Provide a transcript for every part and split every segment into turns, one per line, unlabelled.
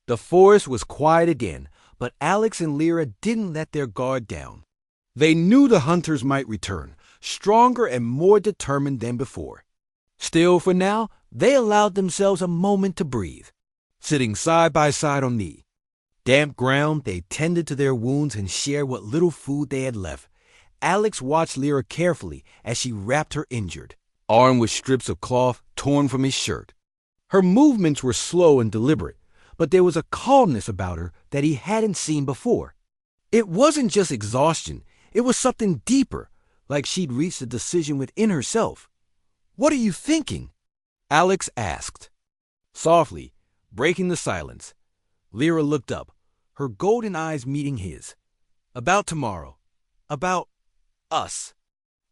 The forest was quiet again, but Alex and Lyra didn't let their guard down. They knew the hunters might return, stronger and more determined than before. Still, for now, they allowed themselves a moment to breathe. Sitting side by side on the damp ground, they tended to their wounds and shared what little food they had left. Alex watched Lyra carefully as she wrapped her injured arm with strips of cloth torn from his shirt. Her movements were slow and deliberate, but there was a calmness about her that he hadn't seen before. It wasn't just exhaustion, it was something deeper, like she'd reached a decision within herself. "What are you thinking?" Alex asked. Softly, breaking the silence, Lyra looked up, her golden eyes meeting his. "About tomorrow. About us."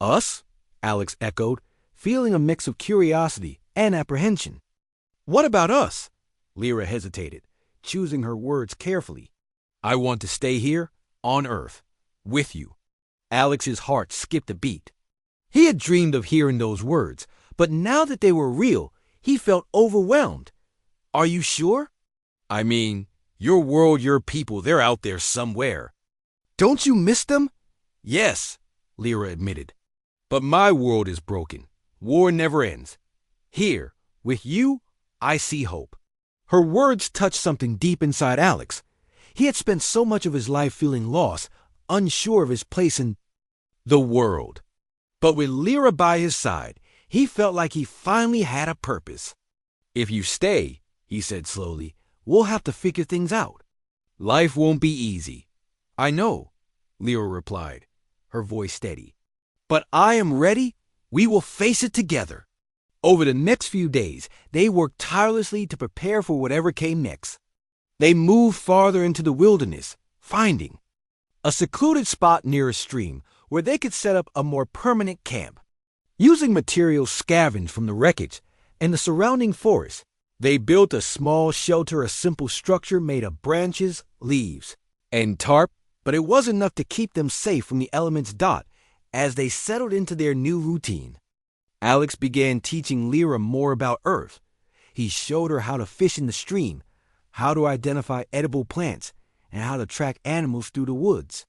"Us?" Alex echoed, feeling a mix of curiosity and apprehension. "What about us?" Lyra hesitated, choosing her words carefully. "I want to stay here, on Earth, with you." Alex's heart skipped a beat. He had dreamed of hearing those words, but now that they were real, he felt overwhelmed. "Are you sure?" "I mean, your world, your people, they're out there somewhere." "Don't you miss them?" "Yes," Lyra admitted. "But my world is broken. War never ends. Here, with you, I see hope." Her words touched something deep inside Alex. He had spent so much of his life feeling lost, unsure of his place in the world. But with Lyra by his side, he felt like he finally had a purpose. "If you stay," he said slowly, "we'll have to figure things out. Life won't be easy." "I know," Lyra replied, her voice steady. "But I am ready. We will face it together." Over the next few days, they worked tirelessly to prepare for whatever came next. They moved farther into the wilderness, finding a secluded spot near a stream where they could set up a more permanent camp. Using materials scavenged from the wreckage and the surrounding forest, they built a small shelter, a simple structure made of branches, leaves, and tarp, but it wasn't enough to keep them safe from the elements. As they settled into their new routine, Alex began teaching Lyra more about Earth. He showed her how to fish in the stream, how to identify edible plants, and how to track animals through the woods.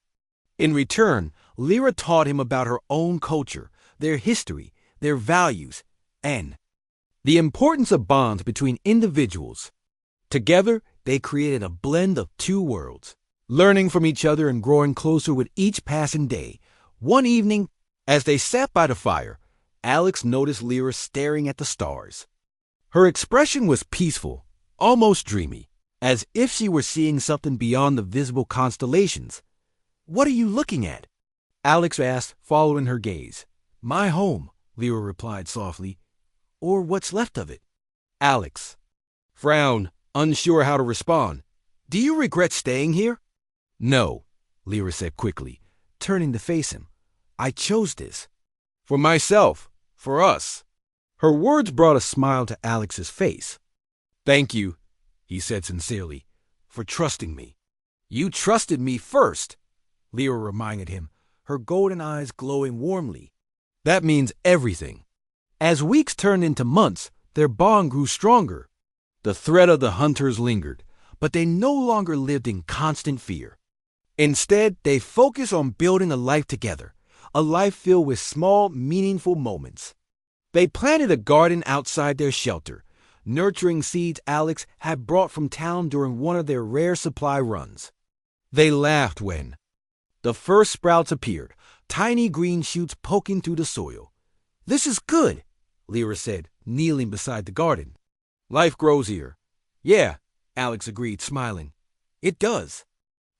In return, Lyra taught him about her own culture, their history, their values, and the importance of bonds between individuals. Together, they created a blend of two worlds, learning from each other and growing closer with each passing day. One evening, as they sat by the fire, Alex noticed Lyra staring at the stars. Her expression was peaceful, almost dreamy, as if she were seeing something beyond the visible constellations. "What are you looking at?" Alex asked, following her gaze. "My home," Lyra replied softly. "Or what's left of it." Alex frowned, unsure how to respond. "Do you regret staying here?" "No," Lyra said quickly, turning to face him. "I chose this. For myself. For us." Her words brought a smile to Alex's face. "Thank you," he said sincerely, "for trusting me." "You trusted me first," Lyra reminded him, her golden eyes glowing warmly. "That means everything." As weeks turned into months, their bond grew stronger. The threat of the hunters lingered, but they no longer lived in constant fear. Instead, they focused on building a life together, a life filled with small, meaningful moments. They planted a garden outside their shelter, nurturing seeds Alex had brought from town during one of their rare supply runs. They laughed when the first sprouts appeared, tiny green shoots poking through the soil. "This is good," Lyra said, kneeling beside the garden. "Life grows here." "Yeah," Alex agreed, smiling. "It does."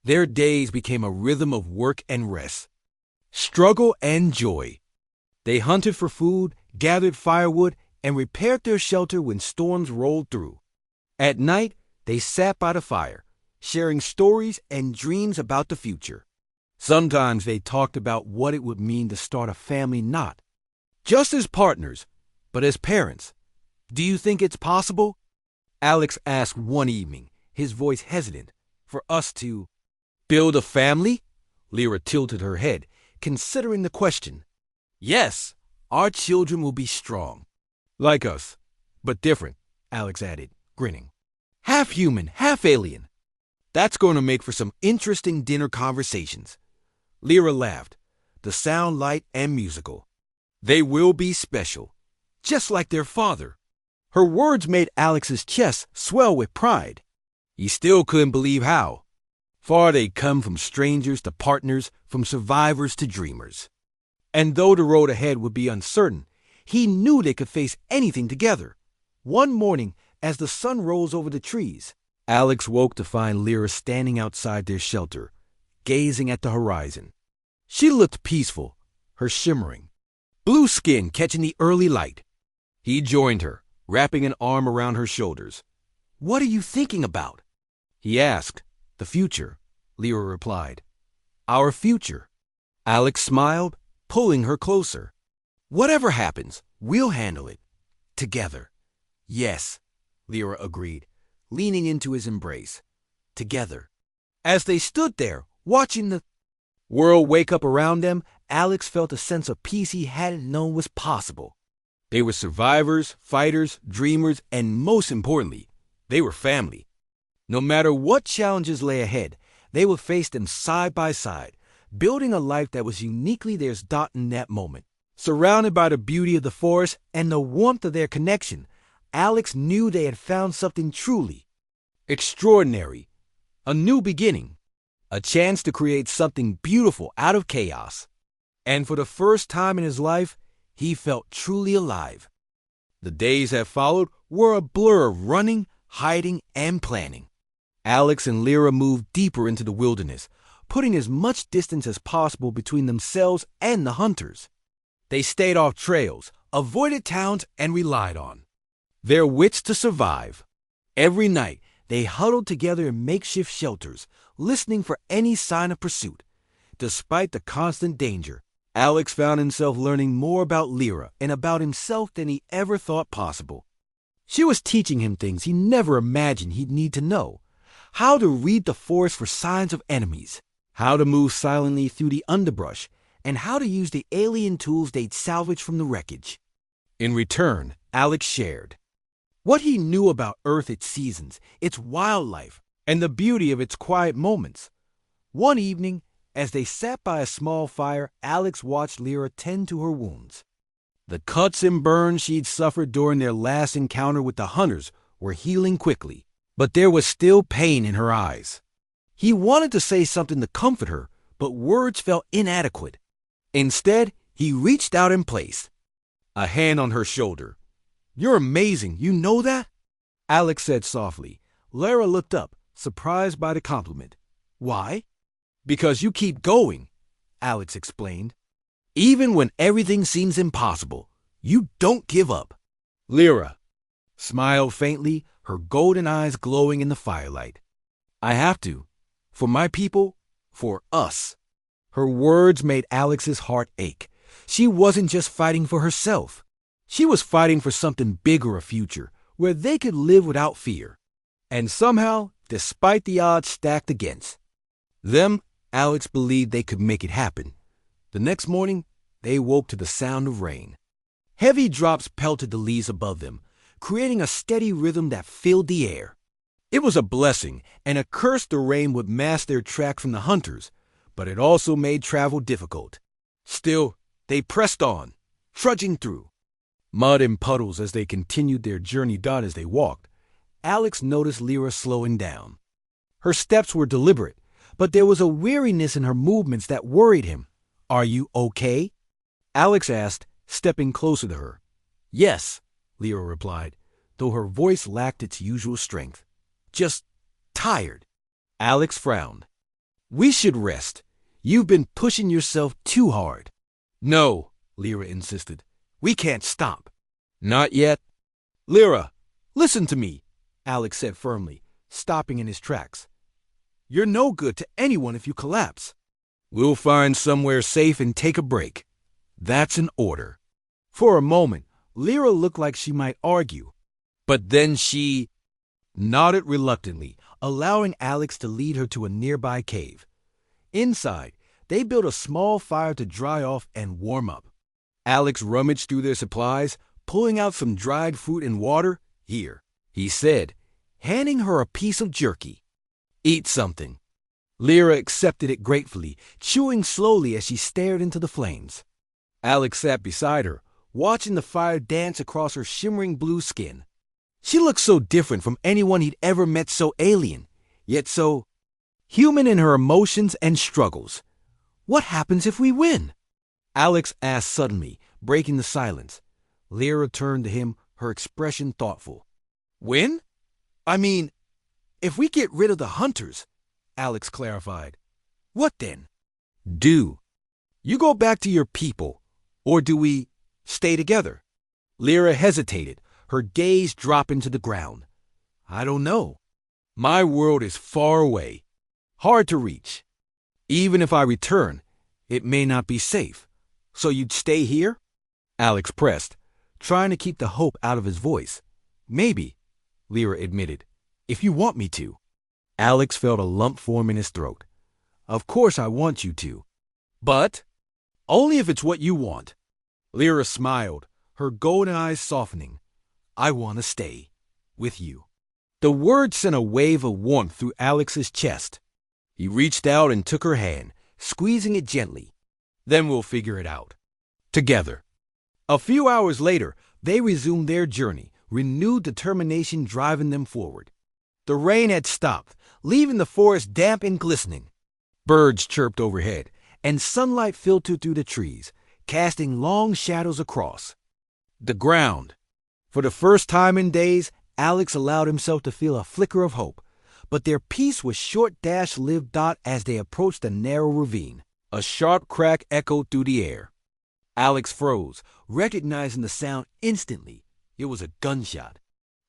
Their days became a rhythm of work and rest, struggle and joy. They hunted for food, gathered firewood, and repaired their shelter when storms rolled through. At night, they sat by the fire, sharing stories and dreams about the future. Sometimes they talked about what it would mean to start a family, not just as partners, but as parents. "Do you think it's possible?" Alex asked one evening, his voice hesitant. "For us to build a family?" Lyra tilted her head, considering the question. "Yes, our children will be strong. Like us, but different," Alex added, grinning. half human, half alien. That's going to make for some interesting dinner conversations. Lyra laughed, the sound light and musical. They will be special, just like their father. Her words made Alex's chest swell with pride. He still couldn't believe how far they'd come, from strangers to partners, from survivors to dreamers. And though the road ahead would be uncertain, he knew they could face anything together. One morning, as the sun rose over the trees, Alex woke to find Lyra standing outside their shelter, gazing at the horizon. She looked peaceful, her shimmering blue skin catching the early light. He joined her, wrapping an arm around her shoulders. "What are you thinking about?" he asked. "The future," Lyra replied. "Our future." Alex smiled, pulling her closer. "Whatever happens, we'll handle it. Together." "Yes," Lyra agreed, leaning into his embrace. "Together." As they stood there, watching the world wake up around them, Alex felt a sense of peace he hadn't known was possible. They were survivors, fighters, dreamers, and most importantly, they were family. No matter what challenges lay ahead, they would face them side by side, building a life that was uniquely theirs in that moment. Surrounded by the beauty of the forest and the warmth of their connection, Alex knew they had found something truly extraordinary, a new beginning, a chance to create something beautiful out of chaos. And for the first time in his life, he felt truly alive. The days that followed were a blur of running, hiding, and planning. Alex and Lyra moved deeper into the wilderness, putting as much distance as possible between themselves and the hunters. They stayed off trails, avoided towns, and relied on their wits to survive. Every night, they huddled together in makeshift shelters, listening for any sign of pursuit. Despite the constant danger, Alex found himself learning more about Lyra and about himself than he ever thought possible. She was teaching him things he never imagined he'd need to know. How to read the forest for signs of enemies, how to move silently through the underbrush, and how to use the alien tools they'd salvaged from the wreckage. In return, Alex shared what he knew about Earth, its seasons, its wildlife, and the beauty of its quiet moments. One evening, as they sat by a small fire, Alex watched Lyra tend to her wounds. The cuts and burns she'd suffered during their last encounter with the hunters were healing quickly, but there was still pain in her eyes. He wanted to say something to comfort her, but words felt inadequate. Instead, he reached out and placed a hand on her shoulder. "You're amazing, you know that?" Alex said softly. Lyra looked up, surprised by the compliment. "Why?" "Because you keep going," Alex explained. "Even when everything seems impossible, you don't give up." Lyra smiled faintly, her golden eyes glowing in the firelight. "I have to. For my people, for us." Her words made Alex's heart ache. She wasn't just fighting for herself. She was fighting for something bigger, a future where they could live without fear. And somehow, despite the odds stacked against them, Alex believed they could make it happen. The next morning, they woke to the sound of rain. Heavy drops pelted the leaves above them, creating a steady rhythm that filled the air. It was a blessing and a curse the rain would mask their track from the hunters, but it also made travel difficult. Still, they pressed on, trudging through mud and puddles as they continued their journey. As they walked, Alex noticed Lyra slowing down. Her steps were deliberate, but there was a weariness in her movements that worried him. "Are you okay?" Alex asked, stepping closer to her. "Yes," Lyra replied, though her voice lacked its usual strength. "Just tired." Alex frowned. "We should rest. You've been pushing yourself too hard." "No," Lyra insisted. "We can't stop." "Not yet." "Lyra, listen to me," Alex said firmly, stopping in his tracks. "You're no good to anyone if you collapse." "We'll find somewhere safe and take a break. That's an order." For a moment, Lyra looked like she might argue, but then she nodded reluctantly, allowing Alex to lead her to a nearby cave. Inside, they built a small fire to dry off and warm up. Alex rummaged through their supplies, pulling out some dried fruit and water. "Here," he said, handing her a piece of jerky. "Eat something." Lyra accepted it gratefully, chewing slowly as she stared into the flames. Alex sat beside her, watching the fire dance across her shimmering blue skin. She looked so different from anyone he'd ever met, so alien, yet so human in her emotions and struggles. "What happens if we win?" Alex asked suddenly, breaking the silence. Lyra turned to him, her expression thoughtful. "Win? I mean, if we get rid of the hunters," Alex clarified. "What then?" "Do you go back to your people, or do we stay together?" Lyra hesitated, her gaze dropping to the ground. "I don't know. My world is far away, hard to reach. Even if I return, it may not be safe. So you'd stay here?" Alex pressed, trying to keep the hope out of his voice. "Maybe," Lyra admitted, "if you want me to." Alex felt a lump form in his throat. "Of course I want you to. But only if it's what you want." Lyra smiled, her golden eyes softening. "I want to stay with you." The word sent a wave of warmth through Alex's chest. He reached out and took her hand, squeezing it gently. "Then we'll figure it out. Together." A few hours later, they resumed their journey, renewed determination driving them forward. The rain had stopped, leaving the forest damp and glistening. Birds chirped overhead, and sunlight filtered through the trees, casting long shadows across the ground. For the first time in days, Alex allowed himself to feel a flicker of hope, but their peace was short-lived as they approached a narrow ravine. A sharp crack echoed through the air. Alex froze, recognizing the sound instantly. It was a gunshot.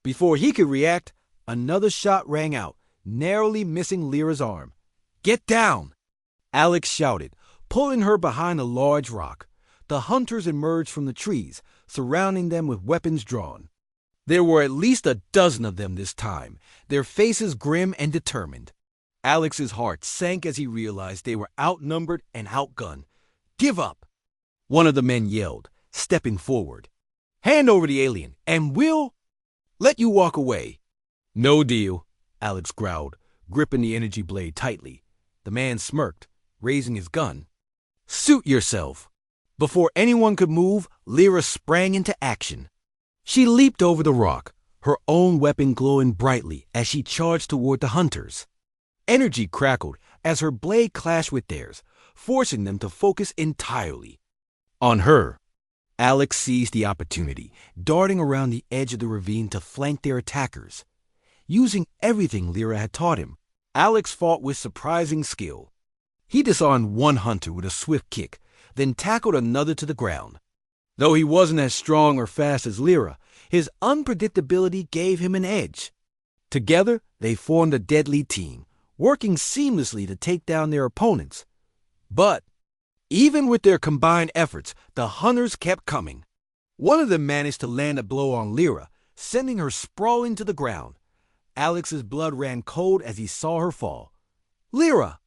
Before he could react, another shot rang out, narrowly missing Lyra's arm. "Get down!" Alex shouted, pulling her behind a large rock. The hunters emerged from the trees, surrounding them with weapons drawn. There were at least a dozen of them this time, their faces grim and determined. Alex's heart sank as he realized they were outnumbered and outgunned. "Give up!" one of the men yelled, stepping forward. "Hand over the alien, and we'll let you walk away." "No deal," Alex growled, gripping the energy blade tightly. The man smirked, raising his gun. "Suit yourself." Before anyone could move, Lyra sprang into action. She leaped over the rock, her own weapon glowing brightly as she charged toward the hunters. Energy crackled as her blade clashed with theirs, forcing them to focus entirely on her. Alex seized the opportunity, darting around the edge of the ravine to flank their attackers. Using everything Lyra had taught him, Alex fought with surprising skill. He disarmed one hunter with a swift kick, then tackled another to the ground. Though he wasn't as strong or fast as Lyra, his unpredictability gave him an edge. Together, they formed a deadly team, working seamlessly to take down their opponents. But even with their combined efforts, the hunters kept coming. One of them managed to land a blow on Lyra, sending her sprawling to the ground. Alex's blood ran cold as he saw her fall. "Lyra!"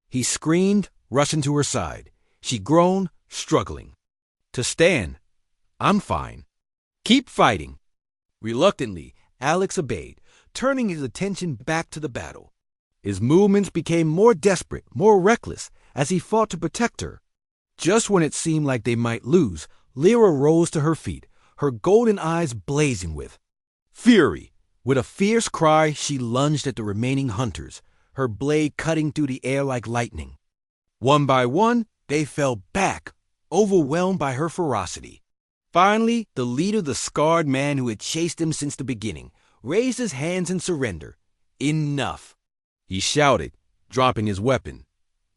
he screamed, rushing to her side. She groaned, struggling to stand. "I'm fine." "Keep fighting." Reluctantly, Alex obeyed, turning his attention back to the battle. His movements became more desperate, more reckless, as he fought to protect her. Just when it seemed like they might lose, Lyra rose to her feet, her golden eyes blazing with fury. With a fierce cry, she lunged at the remaining hunters, her blade cutting through the air like lightning. One by one, they fell back, overwhelmed by her ferocity. Finally, the leader, the scarred man who had chased him since the beginning, raised his hands in surrender. "Enough," he shouted, dropping his weapon.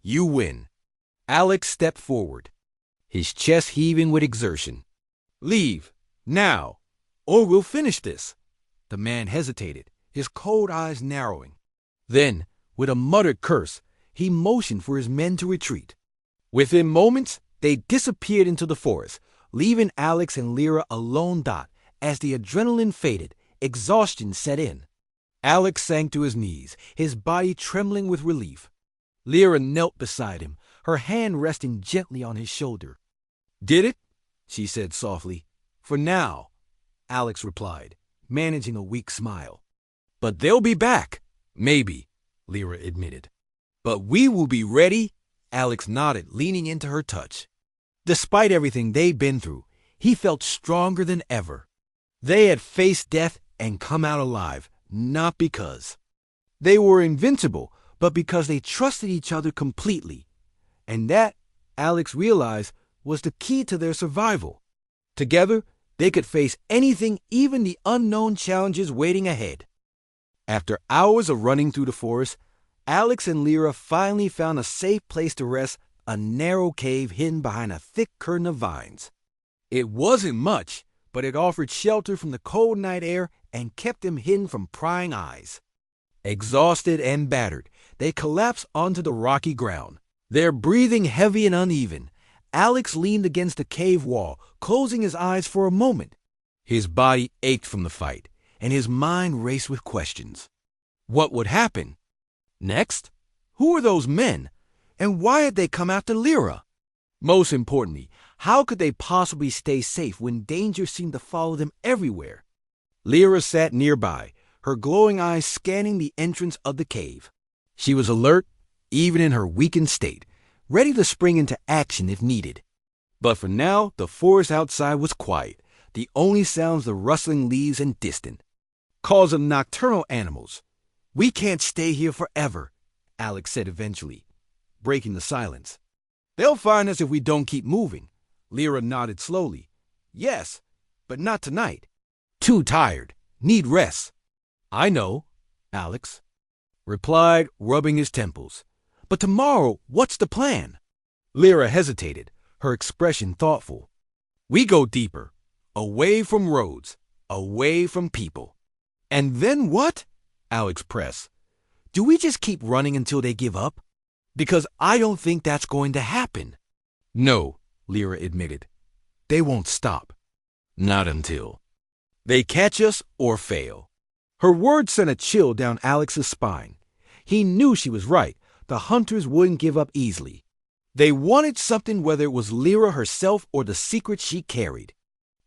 "You win." Alex stepped forward, his chest heaving with exertion. "Leave, now, or we'll finish this." The man hesitated, his cold eyes narrowing. Then, with a muttered curse, he motioned for his men to retreat. Within moments, they disappeared into the forest, leaving Alex and Lyra alone. As the adrenaline faded, exhaustion set in. Alex sank to his knees, his body trembling with relief. Lyra knelt beside him, her hand resting gently on his shoulder. "Did it?" she said softly. "For now," Alex replied, managing a weak smile. But they'll be back. Maybe, Lyra admitted. But we will be ready, Alex nodded, leaning into her touch. Despite everything they'd been through, he felt stronger than ever. They had faced death and come out alive, not because they were invincible, but because they trusted each other completely. And that, Alex realized, was the key to their survival. Together, they could face anything, even the unknown challenges waiting ahead. After hours of running through the forest, Alex and Lyra finally found a safe place to rest, a narrow cave hidden behind a thick curtain of vines. It wasn't much, but it offered shelter from the cold night air and kept them hidden from prying eyes. Exhausted and battered, they collapsed onto the rocky ground. Their breathing heavy and uneven, Alex leaned against the cave wall, closing his eyes for a moment. His body ached from the fight, and his mind raced with questions. What would happen? Next? Who were those men? And why had they come after Lyra? Most importantly, how could they possibly stay safe when danger seemed to follow them everywhere? Lyra sat nearby, her glowing eyes scanning the entrance of the cave. She was alert, even in her weakened state, ready to spring into action if needed. But for now, the forest outside was quiet, the only sounds the rustling leaves and distant calls of nocturnal animals. We can't stay here forever, Alex said eventually, breaking the silence. They'll find us if we don't keep moving. Lyra nodded slowly. Yes, but not tonight. Too tired. Need rest. I know, Alex replied, rubbing his temples. But tomorrow, what's the plan? Lyra hesitated, her expression thoughtful. We go deeper, away from roads, away from people. And then what? Alex pressed. Do we just keep running until they give up? Because I don't think that's going to happen. No, Lyra admitted. They won't stop. Not until they catch us or fail. Her words sent a chill down Alex's spine. He knew she was right. The hunters wouldn't give up easily. They wanted something, whether it was Lyra herself or the secret she carried.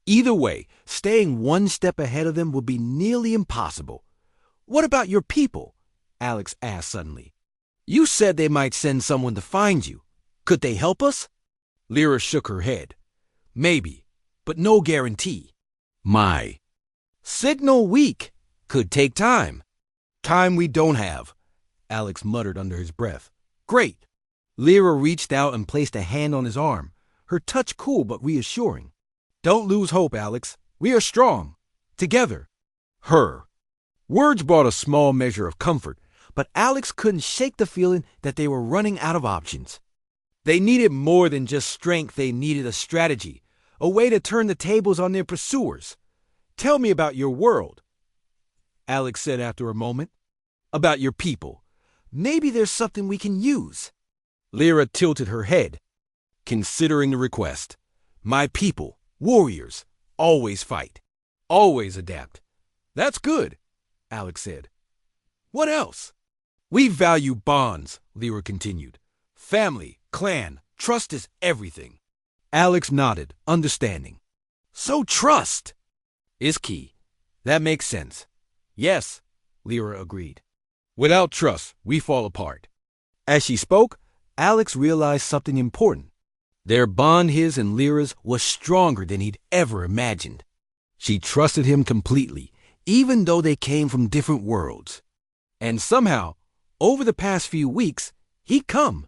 Either way, staying one step ahead of them would be nearly impossible. What about your people? Alex asked suddenly. You said they might send someone to find you. Could they help us? Lyra shook her head. Maybe, but no guarantee. My signal weak. Could take time. Time we don't have, Alex muttered under his breath. Great. Lyra reached out and placed a hand on his arm, her touch cool but reassuring. Don't lose hope, Alex. We are strong. Together. Her words brought a small measure of comfort, but Alex couldn't shake the feeling that they were running out of options. They needed more than just strength. They needed a strategy, a way to turn the tables on their pursuers. Tell me about your world, Alex said after a moment. About your people. Maybe there's something we can use. Lyra tilted her head, considering the request. My people, warriors, always fight, always adapt. That's good, Alex said. What else? We value bonds, Lyra continued. Family, clan, trust is everything. Alex nodded, understanding. So trust is key. That makes sense. Yes, Lyra agreed. Without trust, we fall apart. As she spoke, Alex realized something important. Their bond, his and Lyra's, was stronger than he'd ever imagined. She trusted him completely, even though they came from different worlds. And somehow, over the past few weeks, he'd come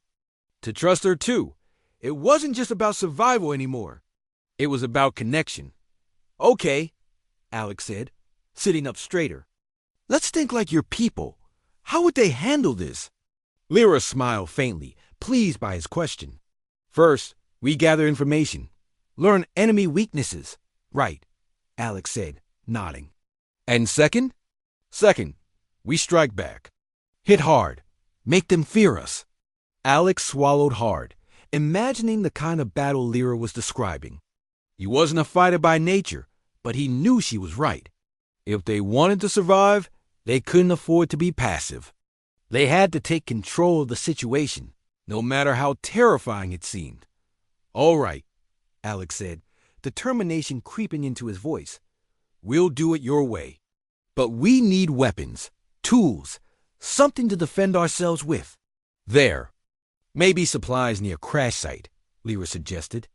to trust her too. It wasn't just about survival anymore. It was about connection. Okay, Alex said, sitting up straighter. Let's think like your people. How would they handle this? Lyra smiled faintly, pleased by his question. First, we gather information. Learn enemy weaknesses. Right, Alex said, nodding. And second? Second, we strike back. Hit hard. Make them fear us. Alex swallowed hard, imagining the kind of battle Lyra was describing. He wasn't a fighter by nature, but he knew she was right. If they wanted to survive, they couldn't afford to be passive. They had to take control of the situation, no matter how terrifying it seemed. All right, Alex said, determination creeping into his voice. We'll do it your way. But we need weapons, tools, something to defend ourselves with. There. Maybe supplies near crash site, Lyra suggested.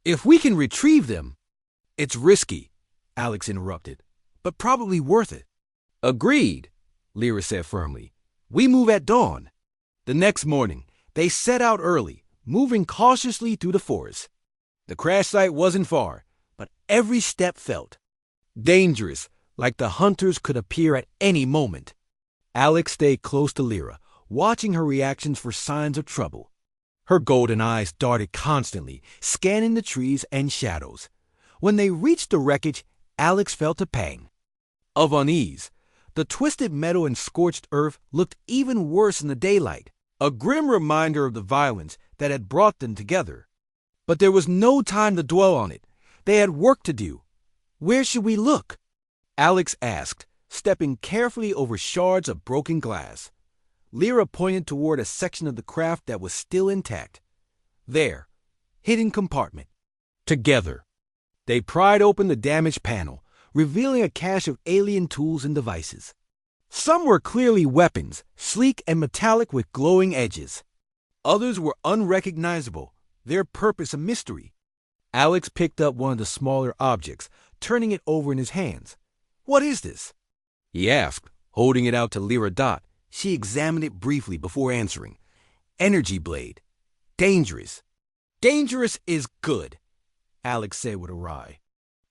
If we can retrieve them. It's risky, Alex interrupted, but probably worth it. Agreed, Lyra said firmly. We move at dawn. The next morning, they set out early, moving cautiously through the forest. The crash site wasn't far, but every step felt dangerous, like the hunters could appear at any moment. Alex stayed close to Lyra, watching her reactions for signs of trouble. Her golden eyes darted constantly, scanning the trees and shadows. When they reached the wreckage, Alex felt a pang of unease. The twisted metal and scorched earth looked even worse in the daylight, a grim reminder of the violence that had brought them together. But there was no time to dwell on it. They had work to do. Where should we look? Alex asked, stepping carefully over shards of broken glass. Lyra pointed toward a section of the craft that was still intact. There, hidden compartment. Together, they pried open the damaged panel, revealing a cache of alien tools and devices. Some were clearly weapons, sleek and metallic with glowing edges. Others were unrecognizable, their purpose a mystery. Alex picked up one of the smaller objects, turning it over in his hands. What is this? He asked, holding it out to Lyra Dot. She examined it briefly before answering. Energy blade. Dangerous. Dangerous is good, Alex said with a wry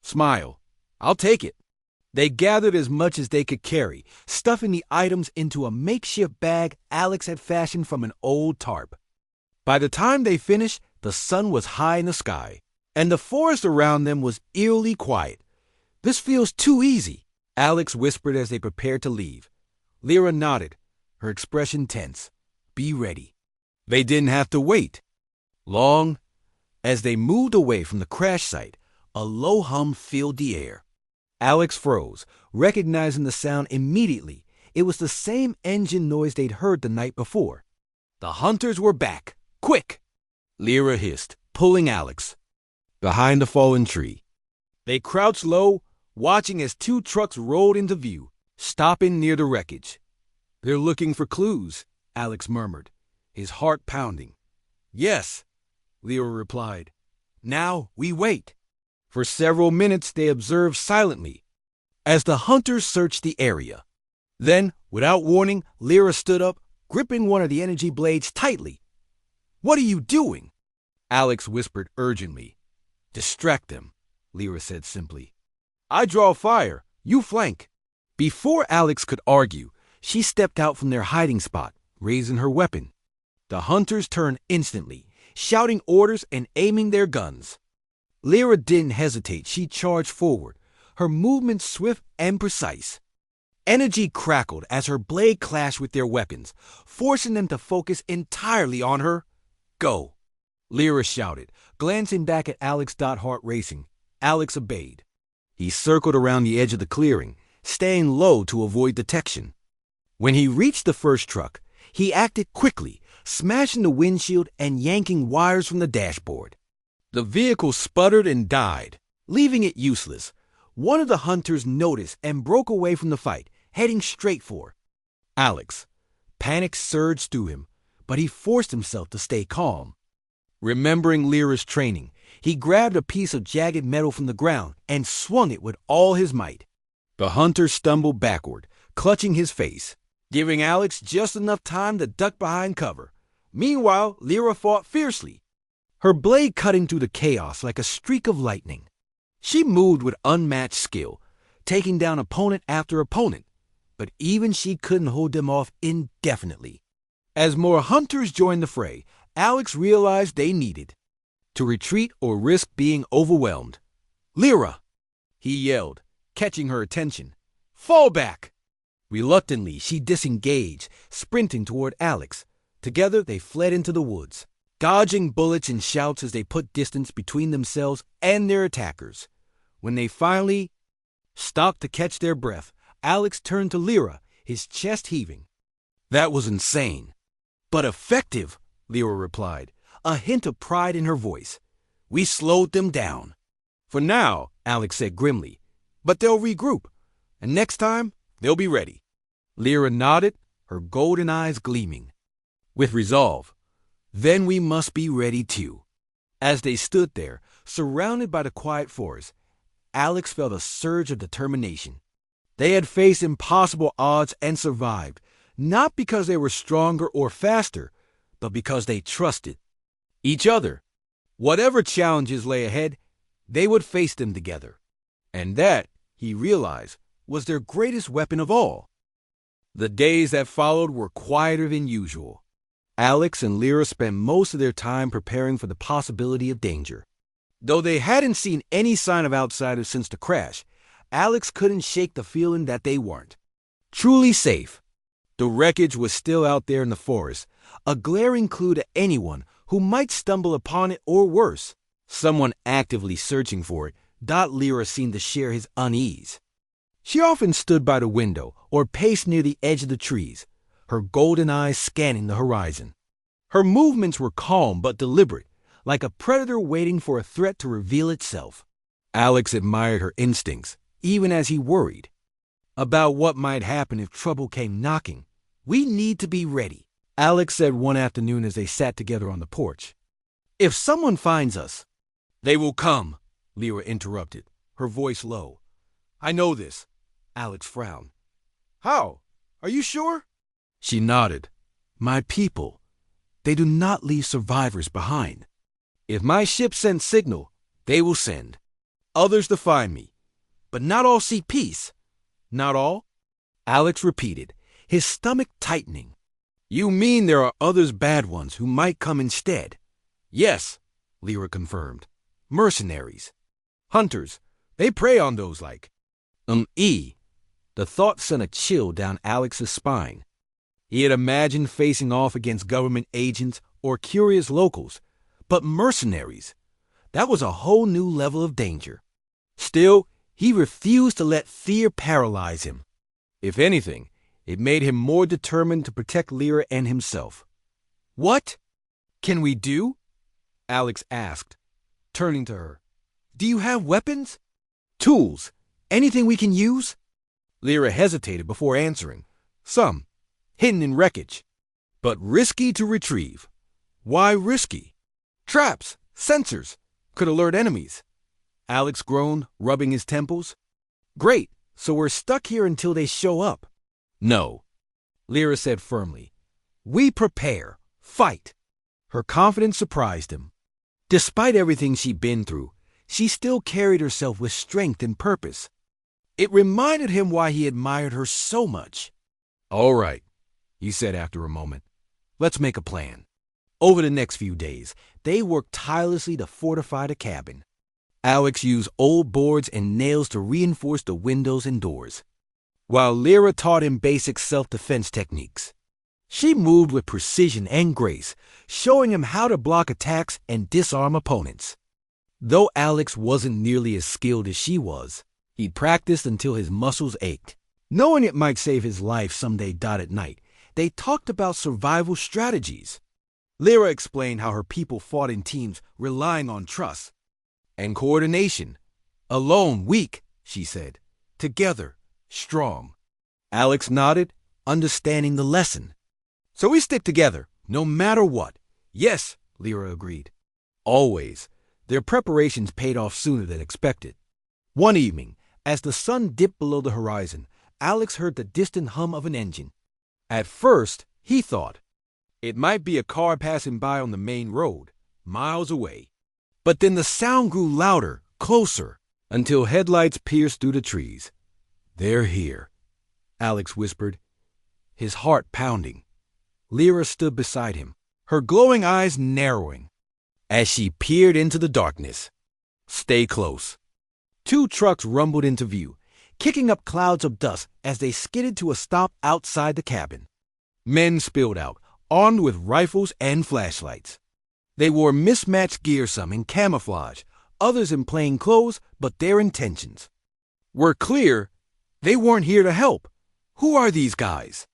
smile. I'll take it. They gathered as much as they could carry, stuffing the items into a makeshift bag Alex had fashioned from an old tarp. By the time they finished, the sun was high in the sky, and the forest around them was eerily quiet. This feels too easy, Alex whispered as they prepared to leave. Lyra nodded, her expression tense. Be ready. They didn't have to wait long. As they moved away from the crash site, a low hum filled the air. Alex froze, recognizing the sound immediately. It was the same engine noise they'd heard the night before. The hunters were back. Quick! Lyra hissed, pulling Alex behind the fallen tree. They crouched low, watching as two trucks rolled into view, stopping near the wreckage. They're looking for clues, Alex murmured, his heart pounding. Yes, Lyra replied. Now we wait. For several minutes they observed silently as the hunters searched the area. Then, without warning, Lyra stood up, gripping one of the energy blades tightly. What are you doing? Alex whispered urgently. Distract them, Lyra said simply. I draw fire, you flank. Before Alex could argue, she stepped out from their hiding spot, raising her weapon. The hunters turned instantly, shouting orders and aiming their guns. Lyra didn't hesitate. She charged forward, her movements swift and precise. Energy crackled as her blade clashed with their weapons, forcing them to focus entirely on her. Go, Lyra shouted, glancing back at Alex. Heart racing. Alex obeyed. He circled around the edge of the clearing, staying low to avoid detection. When he reached the first truck, he acted quickly, smashing the windshield and yanking wires from the dashboard. The vehicle sputtered and died, leaving it useless. One of the hunters noticed and broke away from the fight, heading straight for Alex. Panic surged through him, but he forced himself to stay calm. Remembering Lyra's training, he grabbed a piece of jagged metal from the ground and swung it with all his might. The hunter stumbled backward, clutching his face, giving Alex just enough time to duck behind cover. Meanwhile, Lyra fought fiercely, her blade cutting through the chaos like a streak of lightning. She moved with unmatched skill, taking down opponent after opponent, but even she couldn't hold them off indefinitely. As more hunters joined the fray, Alex realized they needed to retreat or risk being overwhelmed. Lyra! He yelled, catching her attention. Fall back! Reluctantly, she disengaged, sprinting toward Alex. Together, they fled into the woods, dodging bullets and shouts as they put distance between themselves and their attackers. When they finally stopped to catch their breath, Alex turned to Lyra, his chest heaving. That was insane. But effective, Lyra replied, a hint of pride in her voice. We slowed them down. For now, Alex said grimly, but they'll regroup, and next time, they'll be ready. Lyra nodded, her golden eyes gleaming. With resolve. Then we must be ready too. As they stood there, surrounded by the quiet forest, Alex felt a surge of determination. They had faced impossible odds and survived, not because they were stronger or faster, but because they trusted each other. Whatever challenges lay ahead, they would face them together. And that, he realized, was their greatest weapon of all. The days that followed were quieter than usual. Alex and Lyra spent most of their time preparing for the possibility of danger. Though they hadn't seen any sign of outsiders since the crash, Alex couldn't shake the feeling that they weren't truly safe. The wreckage was still out there in the forest, a glaring clue to anyone who might stumble upon it or worse, someone actively searching for it. Lyra seemed to share his unease. She often stood by the window or paced near the edge of the trees, her golden eyes scanning the horizon. Her movements were calm but deliberate, like a predator waiting for a threat to reveal itself. Alex admired her instincts, even as he worried about what might happen if trouble came knocking. "We need to be ready," Alex said one afternoon as they sat together on the porch. "If someone finds us—" "They will come," Lyra interrupted, her voice low. "I know this." Alex frowned. "How? Are you sure?" She nodded. "My people, they do not leave survivors behind. If my ship sends signal, they will send others to find me. But not all seek peace." "Not all?" Alex repeated, his stomach tightening. "You mean there are others bad ones who might come instead?" "Yes," Lyra confirmed. "Mercenaries. Hunters. They prey on those like—" The thought sent a chill down Alex's spine. He had imagined facing off against government agents or curious locals, but mercenaries, that was a whole new level of danger. Still, he refused to let fear paralyze him. If anything, it made him more determined to protect Lyra and himself. "What can we do?" Alex asked, turning to her. "Do you have weapons? Tools? Anything we can use?" Lyra hesitated before answering. "Some, hidden in wreckage, but risky to retrieve." "Why risky?" "Traps, sensors, could alert enemies." Alex groaned, rubbing his temples. "Great, so we're stuck here until they show up." "No," Lyra said firmly. "We prepare, fight." Her confidence surprised him. Despite everything she'd been through, she still carried herself with strength and purpose. It reminded him why he admired her so much. "All right," he said after a moment. "Let's make a plan." Over the next few days, they worked tirelessly to fortify the cabin. Alex used old boards and nails to reinforce the windows and doors, while Lyra taught him basic self-defense techniques. She moved with precision and grace, showing him how to block attacks and disarm opponents. Though Alex wasn't nearly as skilled as she was, he practiced until his muscles ached. Knowing it might save his life someday. At night, they talked about survival strategies. Lyra explained how her people fought in teams, relying on trust and coordination. "Alone, weak," she said. "Together, strong." Alex nodded, understanding the lesson. "So we stick together, no matter what." "Yes," Lyra agreed. Always, their preparations paid off sooner than expected. One evening, as the sun dipped below the horizon, Alex heard the distant hum of an engine. At first, he thought it might be a car passing by on the main road, miles away. But then the sound grew louder, closer, until headlights pierced through the trees. "They're here," Alex whispered, his heart pounding. Lyra stood beside him, her glowing eyes narrowing as she peered into the darkness. "Stay close." Two trucks rumbled into view, kicking up clouds of dust as they skidded to a stop outside the cabin. Men spilled out, armed with rifles and flashlights. They wore mismatched gear, some in camouflage, others in plain clothes, but their intentions were clear. They weren't here to help. "Who are these guys?"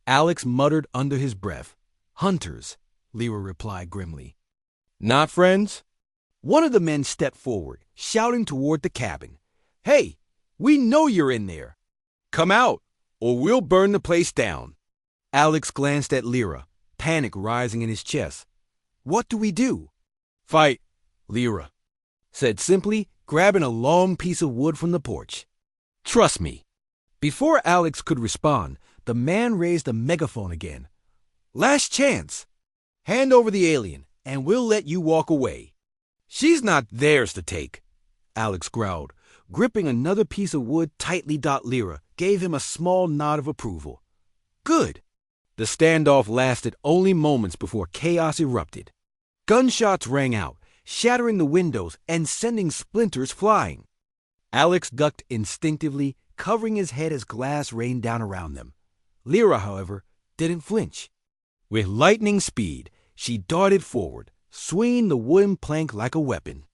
Alex muttered under his breath. "Hunters," Lyra replied grimly. "Not friends?" One of the men stepped forward, shouting toward the cabin. "Hey, we know you're in there. Come out. or we'll burn the place down. Alex glanced at Lyra, panic rising in his chest. What do we do? Fight, Lyra said simply, grabbing a long piece of wood from the porch. Trust me. Before Alex could respond, the man raised a megaphone again. Last chance. Hand over the alien, and we'll let you walk away. She's not theirs to take, Alex growled, gripping another piece of wood tightly. Lyra gave him a small nod of approval. Good. The standoff lasted only moments before chaos erupted. Gunshots rang out, shattering the windows and sending splinters flying. Alex ducked instinctively, covering his head as glass rained down around them. Lyra, however, didn't flinch. With lightning speed, she darted forward, swinging the wooden plank like a weapon.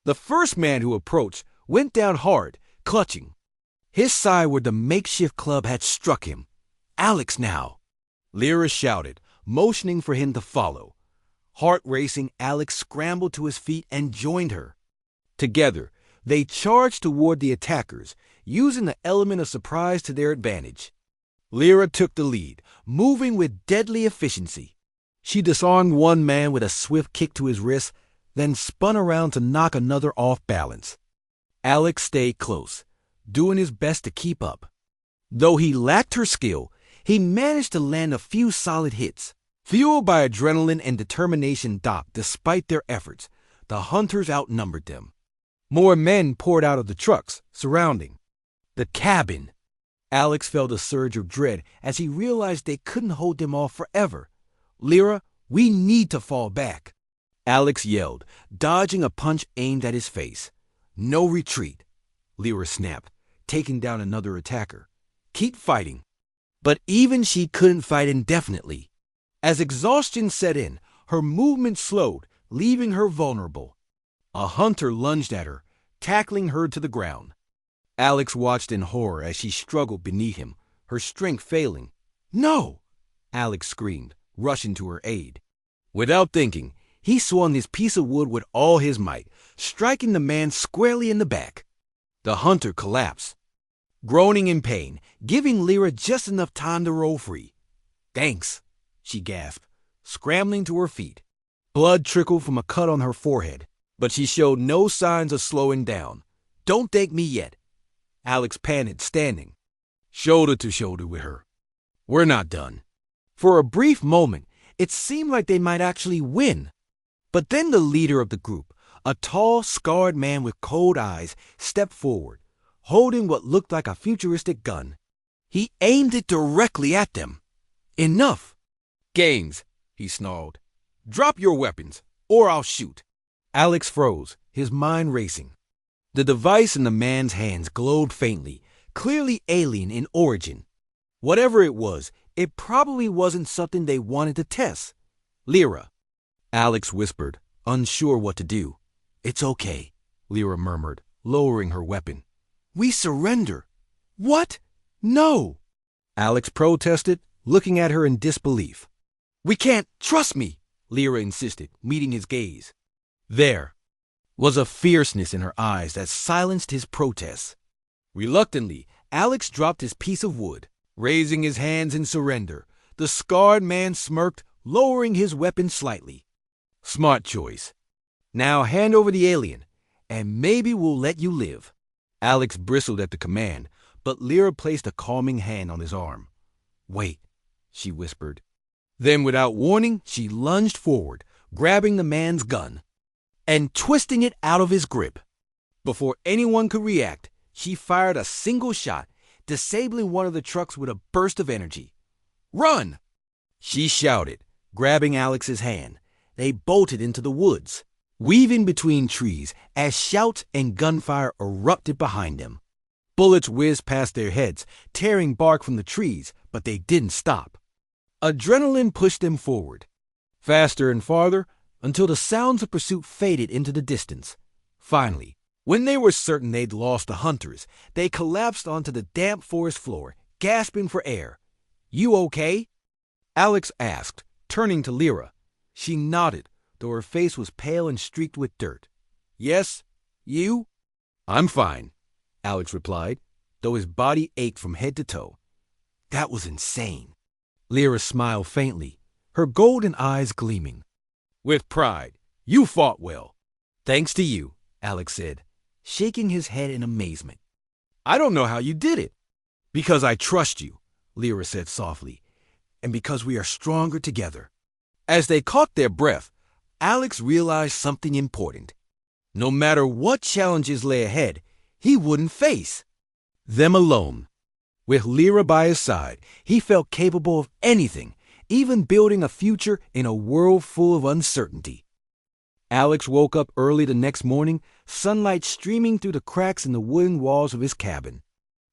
The first man who approached went down hard, clutching. His side where the makeshift club had struck him. Alex now. Lyra shouted, motioning for him to follow. Heart racing, Alex scrambled to his feet and joined her. Together, they charged toward the attackers, using the element of surprise to their advantage. Lyra took the lead, moving with deadly efficiency. She disarmed one man with a swift kick to his wrist, then spun around to knock another off balance. Alex stayed close, doing his best to keep up. Though he lacked her skill, he managed to land a few solid hits. Fueled by adrenaline and determination, despite their efforts, the hunters outnumbered them. More men poured out of the trucks, surrounding the cabin. Alex felt a surge of dread as he realized they couldn't hold them off forever. Lyra, we need to fall back, Alex yelled, dodging a punch aimed at his face. No retreat, Lyra snapped, taking down another attacker. Keep fighting. But even she couldn't fight indefinitely. As exhaustion set in, her movement slowed, leaving her vulnerable. A hunter lunged at her, tackling her to the ground. Alex watched in horror as she struggled beneath him, her strength failing. No! Alex screamed, rushing to her aid. Without thinking, he swung his piece of wood with all his might, striking the man squarely in the back. The hunter collapsed, groaning in pain, giving Lyra just enough time to roll free. Thanks, she gasped, scrambling to her feet. Blood trickled from a cut on her forehead, but she showed no signs of slowing down. Don't thank me yet, Alex panted, standing shoulder to shoulder with her. We're not done. For a brief moment, it seemed like they might actually win. But then the leader of the group, a tall, scarred man with cold eyes, stepped forward, holding what looked like a futuristic gun. He aimed it directly at them. Enough! Games, he snarled. Drop your weapons, or I'll shoot. Alex froze, his mind racing. The device in the man's hands glowed faintly, clearly alien in origin. Whatever it was, it probably wasn't something they wanted to test. Lyra, Alex whispered, unsure what to do. It's okay, Lyra murmured, lowering her weapon. We surrender. What? No! Alex protested, looking at her in disbelief. We can't. Trust me, Lyra insisted, meeting his gaze. There was a fierceness in her eyes that silenced his protests. Reluctantly, Alex dropped his piece of wood, raising his hands in surrender. The scarred man smirked, lowering his weapon slightly. Smart choice. Now hand over the alien, and maybe we'll let you live. Alex bristled at the command, but Lyra placed a calming hand on his arm. Wait, she whispered. Then, without warning, she lunged forward, grabbing the man's gun and twisting it out of his grip. Before anyone could react, she fired a single shot, disabling one of the trucks with a burst of energy. Run! She shouted, grabbing Alex's hand. They bolted into the woods, weaving between trees as shouts and gunfire erupted behind them. Bullets whizzed past their heads, tearing bark from the trees, but they didn't stop. Adrenaline pushed them forward, faster and farther, until the sounds of pursuit faded into the distance. Finally, when they were certain they'd lost the hunters, they collapsed onto the damp forest floor, gasping for air. You okay? Alex asked, turning to Lyra. She nodded, though her face was pale and streaked with dirt. Yes? You? I'm fine, Alex replied, though his body ached from head to toe. That was insane. Lyra smiled faintly, her golden eyes gleaming. With pride, you fought well. Thanks to you, Alex said, shaking his head in amazement. I don't know how you did it. Because I trust you, Lyra said softly, and because we are stronger together. As they caught their breath, Alex realized something important. No matter what challenges lay ahead, he wouldn't face them alone. With Lyra by his side, he felt capable of anything, even building a future in a world full of uncertainty. Alex woke up early the next morning, sunlight streaming through the cracks in the wooden walls of his cabin.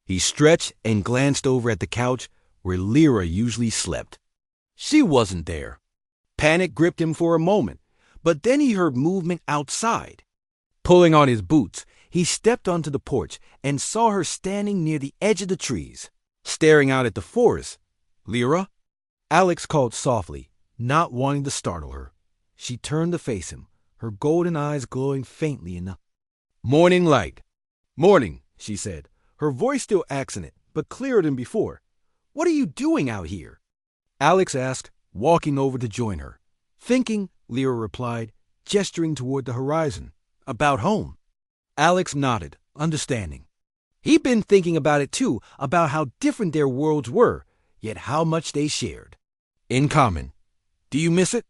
He stretched and glanced over at the couch where Lyra usually slept. She wasn't there. Panic gripped him for a moment, but then he heard movement outside. Pulling on his boots, he stepped onto the porch and saw her standing near the edge of the trees, staring out at the forest. Lyra? Alex called softly, not wanting to startle her. She turned to face him, her golden eyes glowing faintly in the morning light. Morning, she said, her voice still accented, but clearer than before. What are you doing out here? Alex asked, walking over to join her. Thinking, Lyra replied, gesturing toward the horizon. About home. Alex nodded, understanding. He'd been thinking about it too, about how different their worlds were, yet how much they shared. In common. Do you miss it?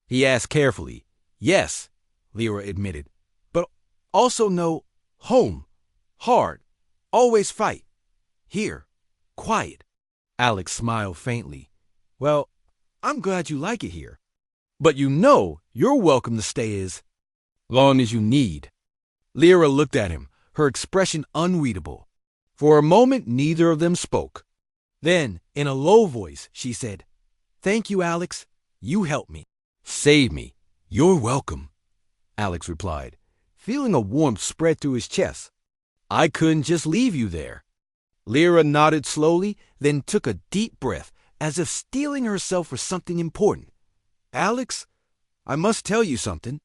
He asked carefully. Yes, Lyra admitted, but also no home. Hard. Always fight. Here. Quiet. Alex smiled faintly. Well, I'm glad you like it here. But you know you're welcome to stay as long as you need. Lyra looked at him, her expression unreadable. For a moment, neither of them spoke. Then, in a low voice, she said, Thank you, Alex. You helped me. Save me. You're welcome, Alex replied, feeling a warmth spread through his chest. I couldn't just leave you there. Lyra nodded slowly, then took a deep breath, as if steeling herself for something important. Alex, I must tell you something.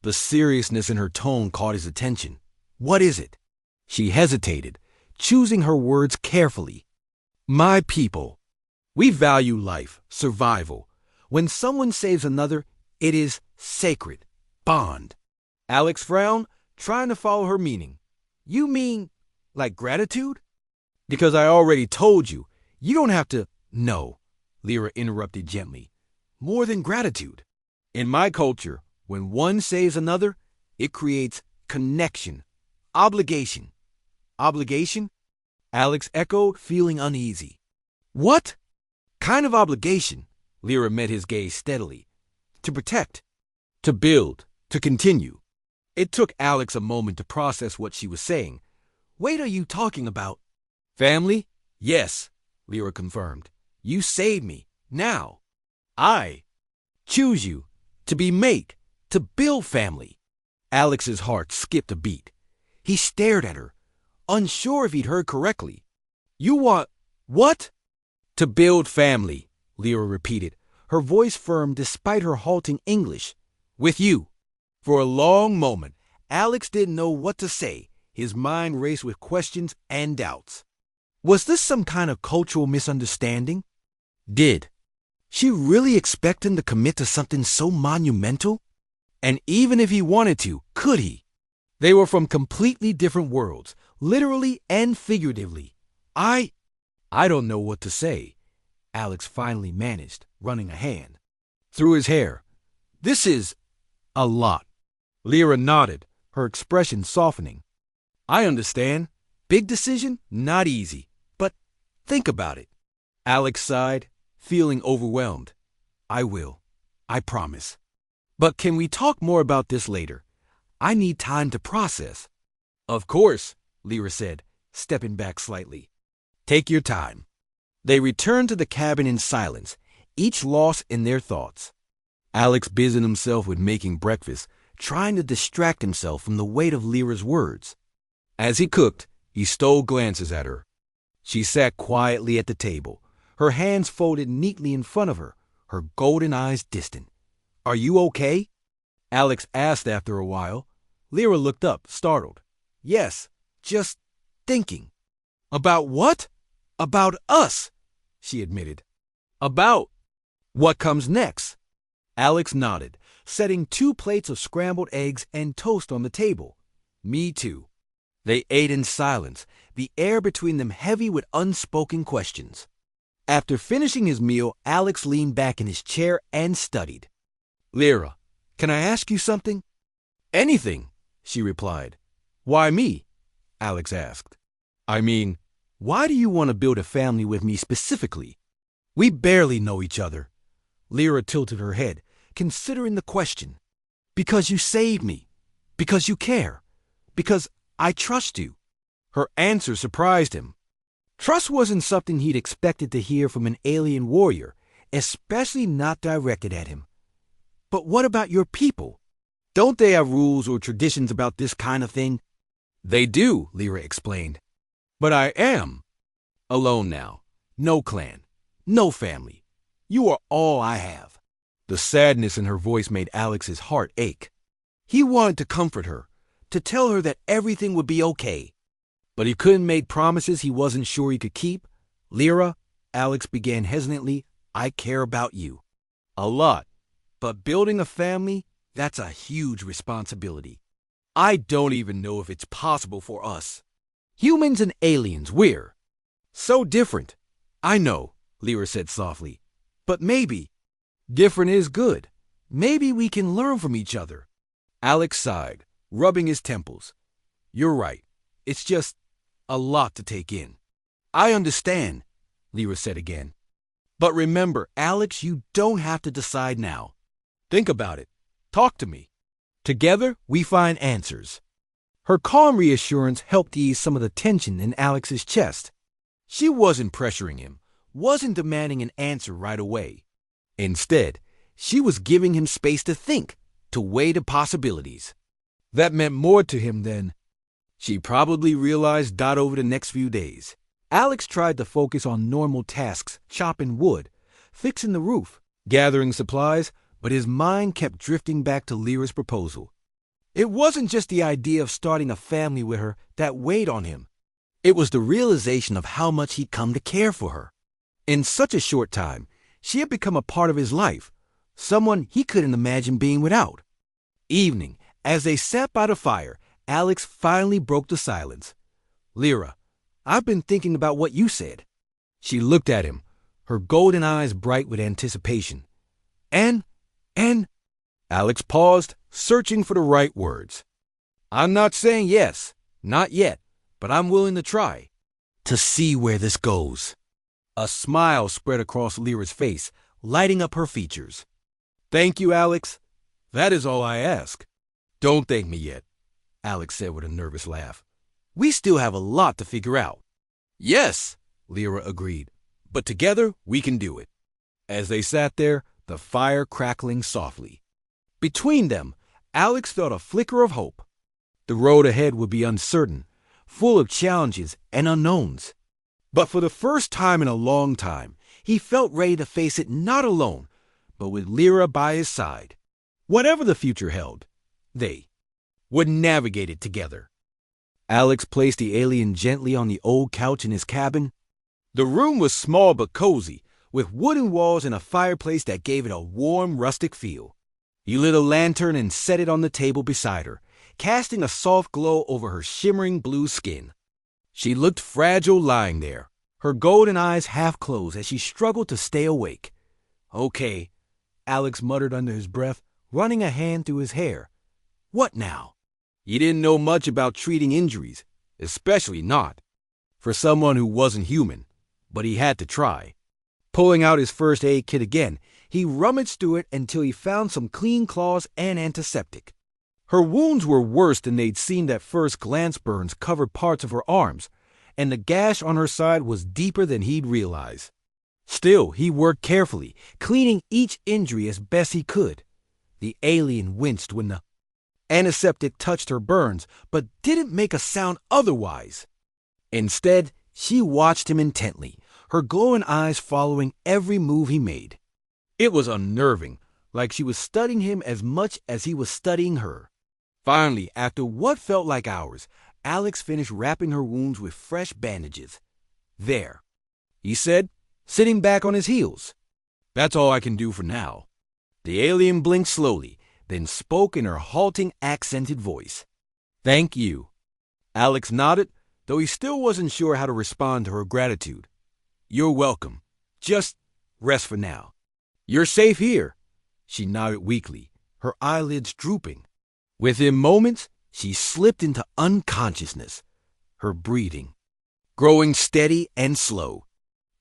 The seriousness in her tone caught his attention. What is it? She hesitated, choosing her words carefully. My people. We value life, survival. When someone saves another, it is sacred. Bond. Alex frowned, trying to follow her meaning. You mean, like gratitude? Because I already told you, you don't have to. No, Lyra interrupted gently. More than gratitude. In my culture, when one saves another, it creates connection, obligation. Obligation? Alex echoed, feeling uneasy. What? Kind of obligation? Lyra met his gaze steadily. To protect, to build, to continue. It took Alex a moment to process what she was saying. Wait, are you talking about? Family? Yes, Lyra confirmed. You saved me. Now. I choose you to be mate, to build family. Alex's heart skipped a beat. He stared at her, unsure if he'd heard correctly. You want what? To build family, Lyra repeated, her voice firm despite her halting English. With you. For a long moment, Alex didn't know what to say. His mind raced with questions and doubts. Was this some kind of cultural misunderstanding? Did she really expect him to commit to something so monumental? And even if he wanted to, could he? They were from completely different worlds, literally and figuratively. I don't know what to say, Alex finally managed, running a hand through his hair. This is a lot. Lyra nodded, her expression softening. I understand. Big decision, not easy. But think about it. Alex sighed, feeling overwhelmed. I will. I promise. But can we talk more about this later? I need time to process. Of course, Lyra said, stepping back slightly. Take your time. They returned to the cabin in silence, each lost in their thoughts. Alex busied himself with making breakfast, trying to distract himself from the weight of Lyra's words. As he cooked, he stole glances at her. She sat quietly at the table, her hands folded neatly in front of her, her golden eyes distant. Are you okay? Alex asked after a while. Lyra looked up, startled. Yes, just thinking. About what? About us, she admitted. About what comes next? Alex nodded, setting 2 plates of scrambled eggs and toast on the table. Me too. They ate in silence, the air between them heavy with unspoken questions. After finishing his meal, Alex leaned back in his chair and studied. Lyra, can I ask you something? Anything, she replied. Why me? Alex asked. I mean, why do you want to build a family with me specifically? We barely know each other. Lyra tilted her head, considering the question. Because you saved me. Because you care. Because I trust you. Her answer surprised him. Trust wasn't something he'd expected to hear from an alien warrior, especially not directed at him. But what about your people? Don't they have rules or traditions about this kind of thing? They do, Lyra explained. But I am alone now. No clan. No family. You are all I have. The sadness in her voice made Alex's heart ache. He wanted to comfort her, to tell her that everything would be okay. But he couldn't make promises he wasn't sure he could keep. Lyra, Alex began hesitantly, I care about you. A lot. But building a family, that's a huge responsibility. I don't even know if it's possible for us. Humans and aliens, we're so different. I know, Lyra said softly. But maybe different is good. Maybe we can learn from each other. Alex sighed, rubbing his temples. You're right. It's just a lot to take in. I understand, Lyra said again. But remember, Alex, you don't have to decide now. Think about it. Talk to me. Together, we find answers. Her calm reassurance helped ease some of the tension in Alex's chest. She wasn't pressuring him, wasn't demanding an answer right away. Instead, she was giving him space to think, to weigh the possibilities. That meant more to him than she probably realized over the next few days. Alex tried to focus on normal tasks, chopping wood, fixing the roof, gathering supplies, but his mind kept drifting back to Lyra's proposal. It wasn't just the idea of starting a family with her that weighed on him. It was the realization of how much he'd come to care for her. In such a short time, she had become a part of his life, someone he couldn't imagine being without. Evening, as they sat by the fire, Alex finally broke the silence. Lyra, I've been thinking about what you said. She looked at him, her golden eyes bright with anticipation. And Alex paused, searching for the right words. I'm not saying yes, not yet, but I'm willing to try. To see where this goes. A smile spread across Lyra's face, lighting up her features. Thank you, Alex. That is all I ask. Don't thank me yet, Alex said with a nervous laugh. We still have a lot to figure out. Yes, Lyra agreed, but together we can do it. As they sat there, the fire crackling softly. Between them, Alex felt a flicker of hope. The road ahead would be uncertain, full of challenges and unknowns. But for the first time in a long time, he felt ready to face it not alone, but with Lyra by his side. Whatever the future held, they would navigate it together. Alex placed the alien gently on the old couch in his cabin. The room was small but cozy, with wooden walls and a fireplace that gave it a warm, rustic feel. He lit a lantern and set it on the table beside her, casting a soft glow over her shimmering blue skin. She looked fragile lying there, her golden eyes half closed as she struggled to stay awake. Okay, Alex muttered under his breath, running a hand through his hair. What now? He didn't know much about treating injuries, especially not for someone who wasn't human, but he had to try. Pulling out his first aid kit again, he rummaged through it until he found some clean cloths and antiseptic. Her wounds were worse than they'd seen. That first glance burns covered parts of her arms, and the gash on her side was deeper than he'd realized. Still, he worked carefully, cleaning each injury as best he could. The alien winced when the antiseptic touched her burns, but didn't make a sound otherwise. Instead, she watched him intently, her glowing eyes following every move he made. It was unnerving, like she was studying him as much as he was studying her. Finally, after what felt like hours, Alex finished wrapping her wounds with fresh bandages. There, he said, sitting back on his heels. That's all I can do for now. The alien blinked slowly, then spoke in her halting, accented voice. Thank you. Alex nodded, though he still wasn't sure how to respond to her gratitude. You're welcome. Just rest for now. You're safe here. She nodded weakly, her eyelids drooping. Within moments, she slipped into unconsciousness, her breathing growing steady and slow.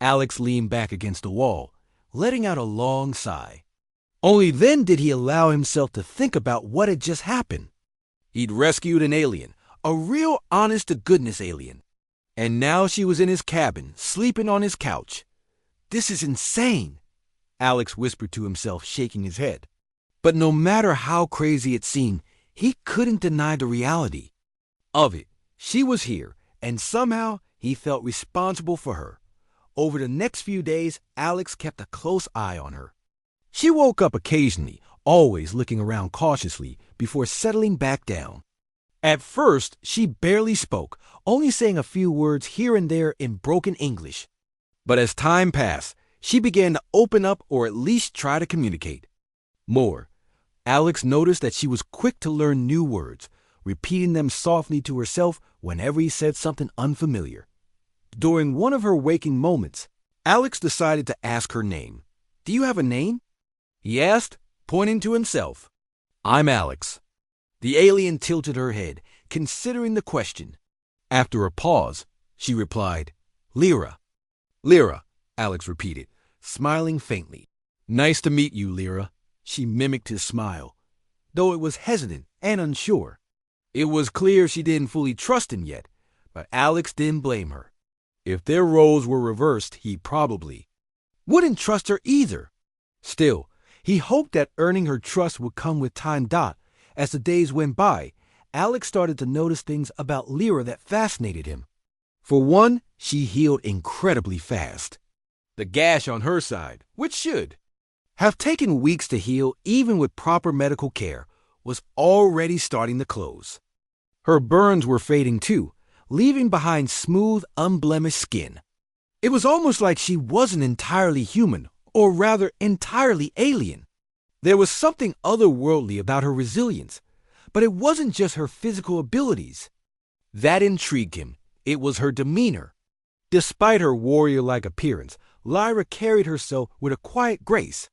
Alex leaned back against the wall, letting out a long sigh. Only then did he allow himself to think about what had just happened. He'd rescued an alien, a real honest-to-goodness alien. And now she was in his cabin, sleeping on his couch. This is insane, Alex whispered to himself, shaking his head. But no matter how crazy it seemed, he couldn't deny the reality of it. She was here, and somehow he felt responsible for her. Over the next few days, Alex kept a close eye on her. She woke up occasionally, always looking around cautiously before settling back down. At first, she barely spoke, only saying a few words here and there in broken English. But as time passed, she began to open up or at least try to communicate more. Alex noticed that she was quick to learn new words, repeating them softly to herself whenever he said something unfamiliar. During one of her waking moments, Alex decided to ask her name. Do you have a name? He asked, pointing to himself. I'm Alex. The alien tilted her head, considering the question. After a pause, she replied, Lyra. Lyra, Alex repeated, smiling faintly. Nice to meet you, Lyra. She mimicked his smile, though it was hesitant and unsure. It was clear she didn't fully trust him yet, but Alex didn't blame her. If their roles were reversed, he probably wouldn't trust her either. Still, he hoped that earning her trust would come with time. As the days went by, Alex started to notice things about Lyra that fascinated him. For one, she healed incredibly fast. The gash on her side, which should have taken weeks to heal even with proper medical care, was already starting to close. Her burns were fading too, leaving behind smooth, unblemished skin. It was almost like she wasn't entirely human, or rather entirely alien. There was something otherworldly about her resilience, but it wasn't just her physical abilities. That intrigued him. It was her demeanor. Despite her warrior-like appearance, Lyra carried herself with a quiet grace.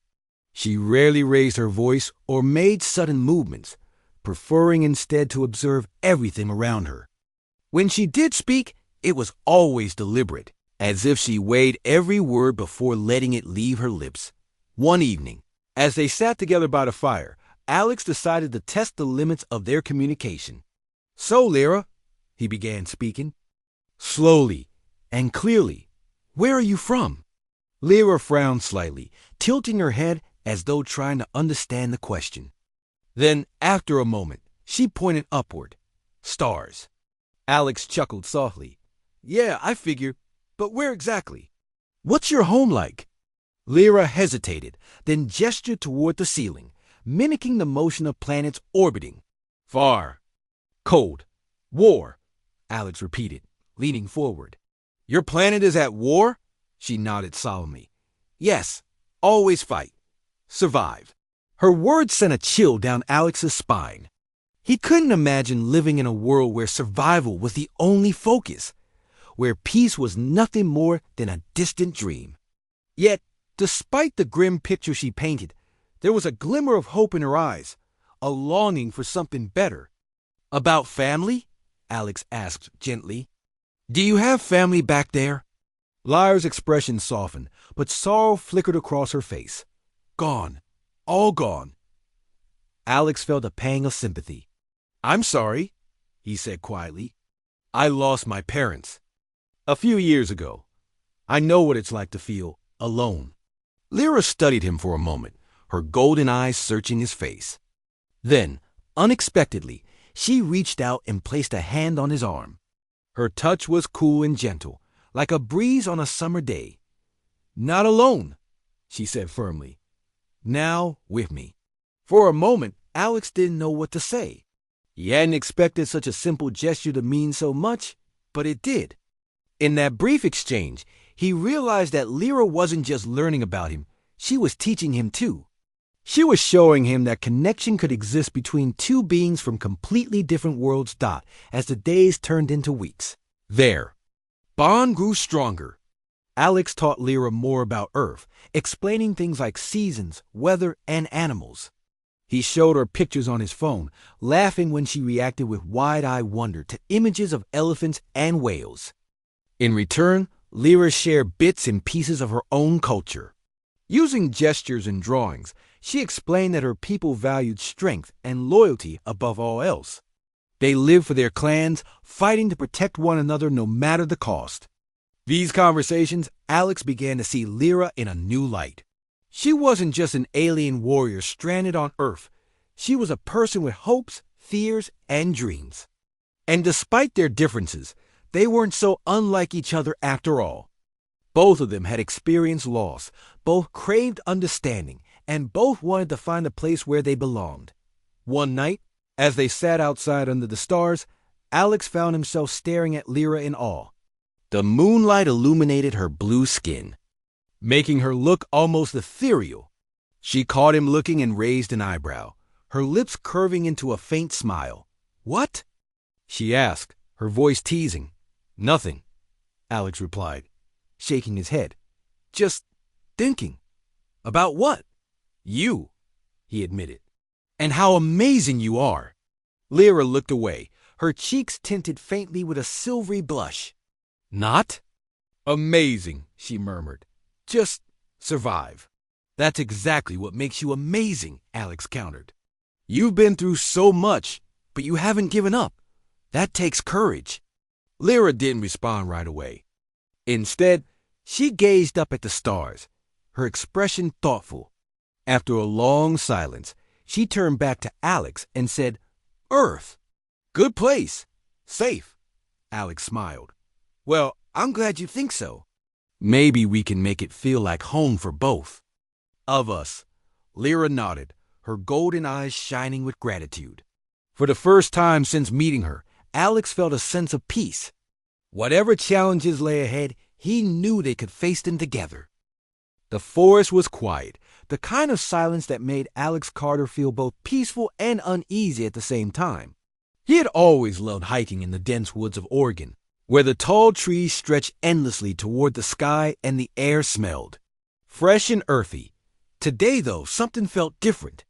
She rarely raised her voice or made sudden movements, preferring instead to observe everything around her. When she did speak, it was always deliberate, as if she weighed every word before letting it leave her lips. One evening, as they sat together by the fire, Alex decided to test the limits of their communication. So, Lyra, he began speaking, slowly and clearly, where are you from? Lyra frowned slightly, tilting her head as though trying to understand the question. Then, after a moment, she pointed upward. Stars. Alex chuckled softly. Yeah, I figure, but where exactly? What's your home like? Lyra hesitated, then gestured toward the ceiling, mimicking the motion of planets orbiting. Far. Cold. War, Alex repeated, leaning forward. Your planet is at war? She nodded solemnly. Yes, always fight. Survive. Her words sent a chill down Alex's spine. He couldn't imagine living in a world where survival was the only focus, where peace was nothing more than a distant dream. Yet, despite the grim picture she painted, there was a glimmer of hope in her eyes, a longing for something better. About family? Alex asked gently. Do you have family back there? Lyra's expression softened, but sorrow flickered across her face. Gone. All gone. Alex felt a pang of sympathy. I'm sorry, he said quietly. I lost my parents a few years ago. I know what it's like to feel alone. Lyra studied him for a moment, her golden eyes searching his face. Then, unexpectedly, she reached out and placed a hand on his arm. Her touch was cool and gentle, like a breeze on a summer day. Not alone, she said firmly. Now with me. For a moment, Alex didn't know what to say. He hadn't expected such a simple gesture to mean so much, but it did. In that brief exchange, he realized that Lyra wasn't just learning about him, she was teaching him too. She was showing him that connection could exist between two beings from completely different worlds. As the days turned into weeks, their bond grew stronger. Alex taught Lyra more about Earth, explaining things like seasons, weather, and animals. He showed her pictures on his phone, laughing when she reacted with wide-eyed wonder to images of elephants and whales. In return, Lyra shared bits and pieces of her own culture. Using gestures and drawings, she explained that her people valued strength and loyalty above all else. They lived for their clans, fighting to protect one another no matter the cost. These conversations, Alex began to see Lyra in a new light. She wasn't just an alien warrior stranded on Earth. She was a person with hopes, fears, and dreams. And despite their differences, they weren't so unlike each other after all. Both of them had experienced loss, both craved understanding, and both wanted to find a place where they belonged. One night, as they sat outside under the stars, Alex found himself staring at Lyra in awe. The moonlight illuminated her blue skin, making her look almost ethereal. She caught him looking and raised an eyebrow, her lips curving into a faint smile. "What?" she asked, her voice teasing. "Nothing," Alex replied, shaking his head. "Just thinking." "About what?" "You," he admitted. "And how amazing you are." Lyra looked away, her cheeks tinted faintly with a silvery blush. "Not?" "Amazing," she murmured. "Just survive." "That's exactly what makes you amazing," Alex countered. "You've been through so much, but you haven't given up. That takes courage." Lyra didn't respond right away. Instead, she gazed up at the stars, her expression thoughtful. After a long silence, she turned back to Alex and said, "Earth. Good place. Safe." Alex smiled. "Well, I'm glad you think so. Maybe we can make it feel like home for both of us." Lyra nodded, her golden eyes shining with gratitude. For the first time since meeting her, Alex felt a sense of peace. Whatever challenges lay ahead, he knew they could face them together. The forest was quiet, the kind of silence that made Alex Carter feel both peaceful and uneasy at the same time. He had always loved hiking in the dense woods of Oregon, where the tall trees stretched endlessly toward the sky and the air smelled fresh and earthy. Today, though, something felt different.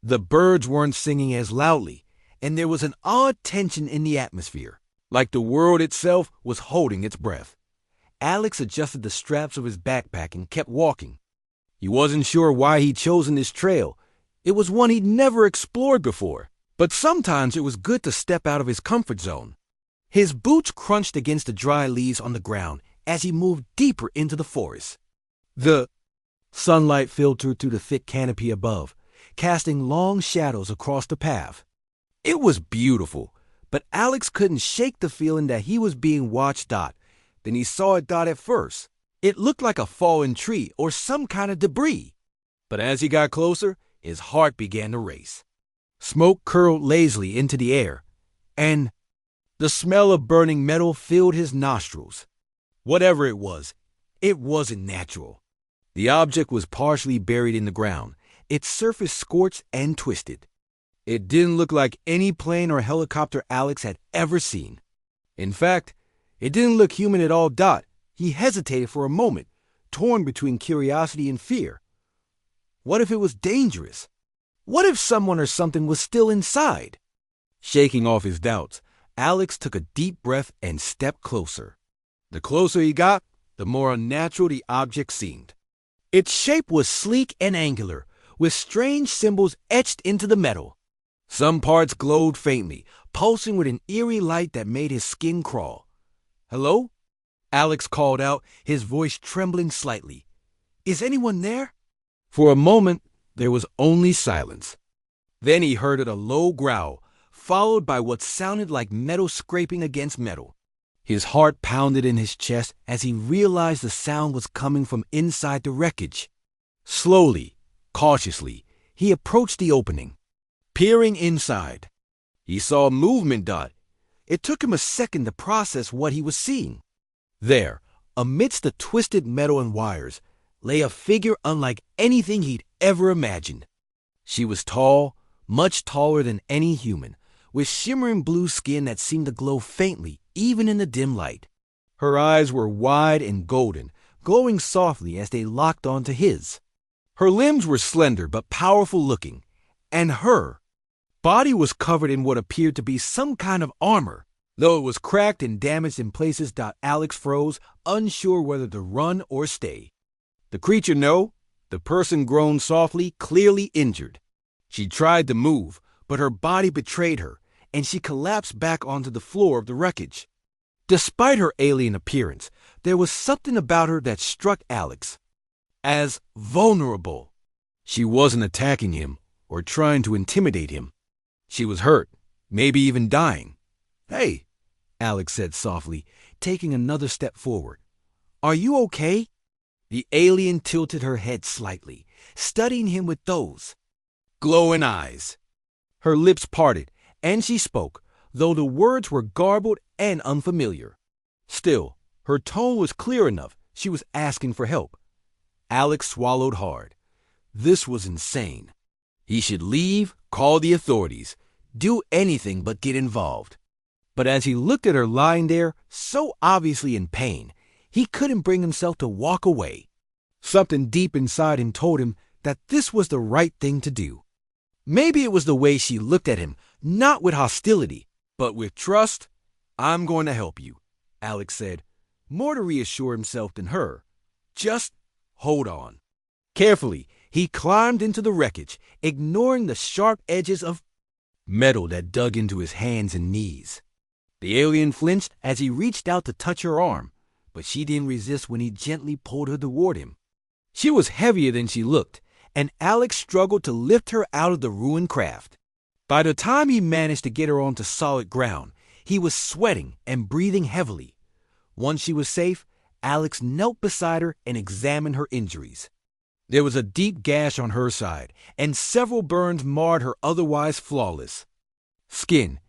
The birds weren't singing as loudly, and there was an odd tension in the atmosphere, like the world itself was holding its breath. Alex adjusted the straps of his backpack and kept walking. He wasn't sure why he'd chosen this trail. It was one he'd never explored before, but sometimes it was good to step out of his comfort zone. His boots crunched against the dry leaves on the ground as he moved deeper into the forest. The sunlight filtered through the thick canopy above, casting long shadows across the path. It was beautiful, but Alex couldn't shake the feeling that he was being watched. Then he saw it at first. It looked like a fallen tree or some kind of debris. But as he got closer, his heart began to race. Smoke curled lazily into the air, and the smell of burning metal filled his nostrils. Whatever it wasn't natural. The object was partially buried in the ground, its surface scorched and twisted. It didn't look like any plane or helicopter Alex had ever seen. In fact, it didn't look human at all. He hesitated for a moment, torn between curiosity and fear. What if it was dangerous? What if someone or something was still inside? Shaking off his doubts, Alex took a deep breath and stepped closer. The closer he got, the more unnatural the object seemed. Its shape was sleek and angular, with strange symbols etched into the metal. Some parts glowed faintly, pulsing with an eerie light that made his skin crawl. "Hello?" Alex called out, his voice trembling slightly. "Is anyone there?" For a moment, there was only silence. Then he heard a low growl, followed by what sounded like metal scraping against metal. His heart pounded in his chest as he realized the sound was coming from inside the wreckage. Slowly, cautiously, he approached the opening. Peering inside, he saw movement. It took him a second to process what he was seeing. There, Amidst the twisted metal and wires lay a figure unlike anything he'd ever imagined. She was tall, much taller than any human, with shimmering blue skin that seemed to glow faintly even in the dim light. Her eyes were wide and golden, glowing softly as they locked onto his. Her limbs were slender but powerful looking, and her body was covered in what appeared to be some kind of armor. Though it was cracked and damaged in places, Alex froze, unsure whether to run or stay. The creature no. The person groaned softly, clearly injured. She tried to move, but her body betrayed her, and she collapsed back onto the floor of the wreckage. Despite her alien appearance, there was something about her that struck Alex as vulnerable. She wasn't attacking him or trying to intimidate him. She was hurt, maybe even dying. "Hey," Alex said softly, taking another step forward. "Are you okay?" The alien tilted her head slightly, studying him with those glowing eyes. Her lips parted, and she spoke, though the words were garbled and unfamiliar. Still, her tone was clear enough. She was asking for help. Alex swallowed hard. This was insane. He should leave, call the authorities, do anything but get involved. But as he looked at her lying there, so obviously in pain, he couldn't bring himself to walk away. Something deep inside him told him that this was the right thing to do. Maybe it was the way she looked at him, not with hostility, but with trust. "I'm going to help you," Alex said, more to reassure himself than her. "Just hold on." Carefully, he climbed into the wreckage, ignoring the sharp edges of metal that dug into his hands and knees. The alien flinched as he reached out to touch her arm, but she didn't resist when he gently pulled her toward him. She was heavier than she looked, and Alex struggled to lift her out of the ruined craft. By the time he managed to get her onto solid ground, he was sweating and breathing heavily. Once she was safe, Alex knelt beside her and examined her injuries. There was a deep gash on her side, and several burns marred her otherwise flawless skin.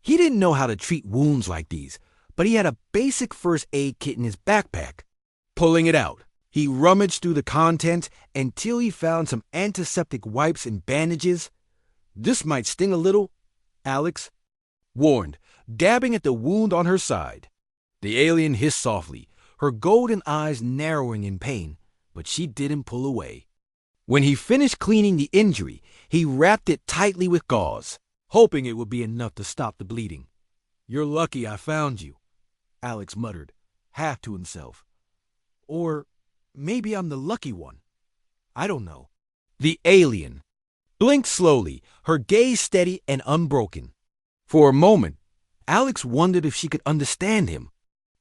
He didn't know how to treat wounds like these, but he had a basic first aid kit in his backpack. Pulling it out, he rummaged through the contents until he found some antiseptic wipes and bandages. "This might sting a little," Alex warned, dabbing at the wound on her side. The alien hissed softly, her golden eyes narrowing in pain, but she didn't pull away. When he finished cleaning the injury, he wrapped it tightly with gauze, hoping it would be enough to stop the bleeding. "You're lucky I found you," Alex muttered, half to himself. "Or maybe I'm the lucky one. I don't know." The alien blinked slowly, her gaze steady and unbroken. For a moment, Alex wondered if she could understand him.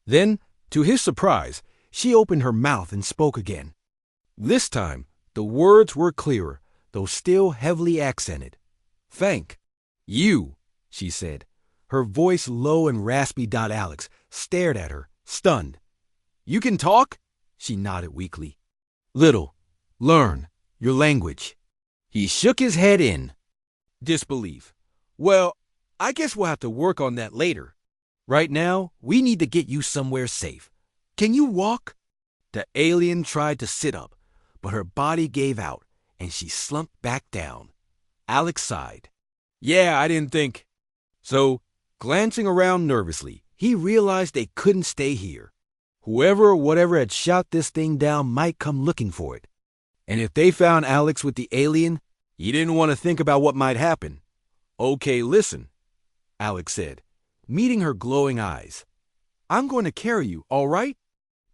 Then, to his surprise, she opened her mouth and spoke again. This time, the words were clearer, though still heavily accented. "Thank you," she said, her voice low and raspy. Alex stared at her, stunned. "You can talk?" She nodded weakly. "Little. Learn your language." He shook his head in disbelief. "Well, I guess we'll have to work on that later. Right now, we need to get you somewhere safe. Can you walk?" The alien tried to sit up, but her body gave out, and she slumped back down. Alex sighed. "Yeah, I didn't think." So, glancing around nervously, he realized they couldn't stay here. Whoever or whatever had shot this thing down might come looking for it. And if they found Alex with the alien, he didn't want to think about what might happen. "Okay, listen," Alex said, meeting her glowing eyes. "I'm going to carry you, all right?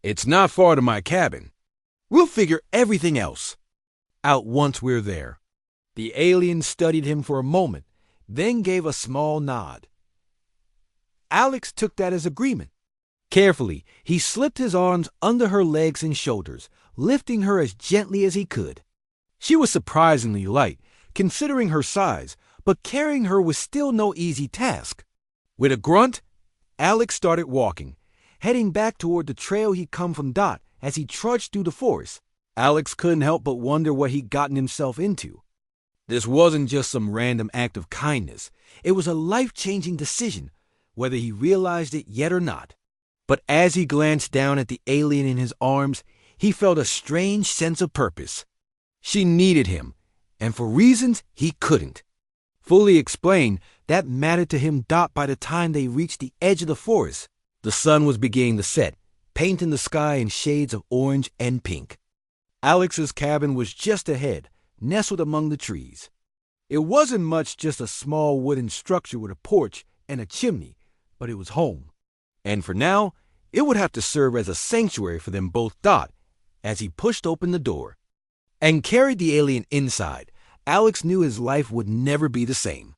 It's not far to my cabin. We'll figure everything else out once we're there." The alien studied him for a moment, then gave a small nod. Alex took that as agreement. Carefully, he slipped his arms under her legs and shoulders, lifting her as gently as he could. She was surprisingly light, considering her size, but carrying her was still no easy task. With a grunt, Alex started walking, heading back toward the trail he'd come from as he trudged through the forest. Alex couldn't help but wonder what he'd gotten himself into. This wasn't just some random act of kindness. It was a life-changing decision, whether he realized it yet or not. But as he glanced down at the alien in his arms, he felt a strange sense of purpose. She needed him, and for reasons he couldn't fully explain, that mattered to him. By the time they reached the edge of the forest, the sun was beginning to set, painting the sky in shades of orange and pink. Alex's cabin was just ahead, nestled among the trees. It wasn't much, just a small wooden structure with a porch and a chimney, but it was home. And for now, it would have to serve as a sanctuary for them both. As he pushed open the door and carried the alien inside, Alex knew his life would never be the same.